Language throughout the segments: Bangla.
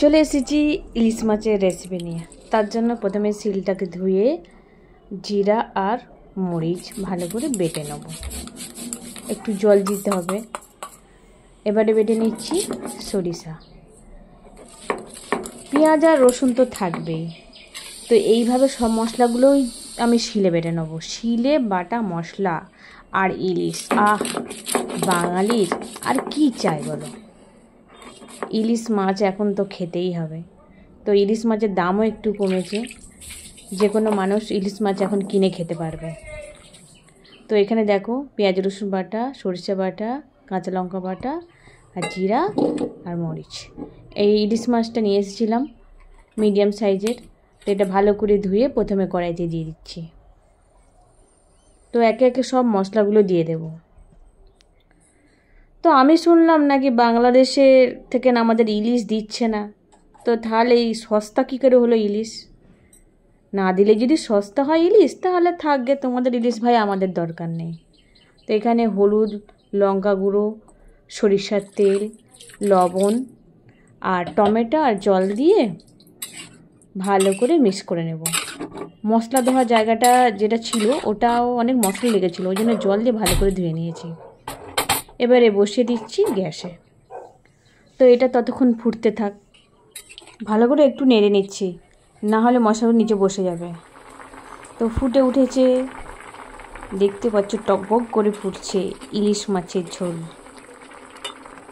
চলে এসেছি ইলিশ মাছের রেসিপি নিয়ে। তার জন্য প্রথমে শিলটাকে ধুয়ে জিরা আর মরিচ ভালো করে বেটে নেব। একটু জল দিতে হবে। এবারে বেটে নিচ্ছি সরিষা, পেঁয়াজ আর রসুন তো থাকবেই। তো এইভাবে সব মশলাগুলোই আমি শিলে বেটে নেব। শিলে বাটা মশলা আর ইলিশ, বাঙালির আর কি চাই বলো। ইলিশ মাছ এখন তো খেতেই হবে। তো ইলিশ মাছের দামও একটু কমেছে, যে কোনো মানুষ ইলিশ মাছ এখন কিনে খেতে পারবে। তো এখানে দেখো পেঁয়াজ রসুন বাটা, সরিষা বাটা, কাঁচা লঙ্কা বাটা আর জিরা আর মরিচ। এই ইলিশ মাছটা নিয়ে এসেছিলাম মিডিয়াম সাইজের। তো এটা ভালো করে ধুয়ে প্রথমে কড়াইতে দিয়ে দিচ্ছি। তো একে একে সব মশলাগুলো দিয়ে দেব। তো আমি শুনলাম নাকি বাংলাদেশের থেকে না আমাদের ইলিশ দিচ্ছে না। তো তাহলে এই সস্তা কী করে হলো ইলিশ? না দিলে যদি সস্তা হয় ইলিশ, তাহলে থাকবে তোমাদের ইলিশ ভাই, আমাদের দরকার নেই। তো এখানে হলুদ, লঙ্কা গুঁড়ো, সরিষার তেল, লবণ আর টমেটো আর জল দিয়ে ভালো করে মিক্স করে নেব। মশলা ধোয়া জায়গাটা যেটা ছিল ওটাও অনেক মশলা লেগেছিলো, ওই জন্য জল দিয়ে ভালো করে ধুয়ে নিয়েছি। এবারে বসিয়ে দিচ্ছি গ্যাসে। তো এটা ততক্ষণ ফুটতে থাক। ভালো করে একটু নেড়ে নিচ্ছি, না হলে মশলার নিচে বসে যাবে। তো ফুটে উঠেছে, দেখতে পাচ্ছ টকবক করে ফুটছে ইলিশ মাছের ঝোল।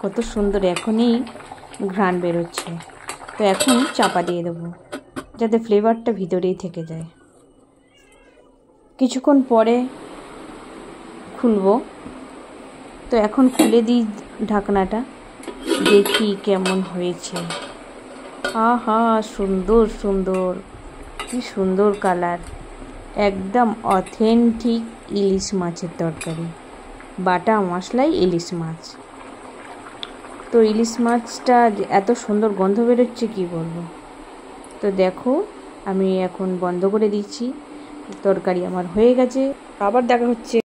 কত সুন্দর এখনই ঘ্রাণ বেরোচ্ছে। তো এখন চাপা দিয়ে দেবো, যাতে ফ্লেভারটা ভিতরেই থেকে যায়। কিছুক্ষণ পরে খুলবো। তো এখন খুলে দিই ঢাকনাটা, দেখি কেমন হয়েছে। আহা, সুন্দর সুন্দর, কি সুন্দর কালার। একদম অথেন্টিক ইলিশ মাছের তরকারি, বাটা মশলাই ইলিশ মাছ। তো ইলিশ মাছটা এত সুন্দর গন্ধ বেরোচ্ছে কি বলবো। তো দেখো আমি এখন বন্ধ করে দিচ্ছি। তরকারি আমার হয়ে গেছে। আবার দেখা হচ্ছে।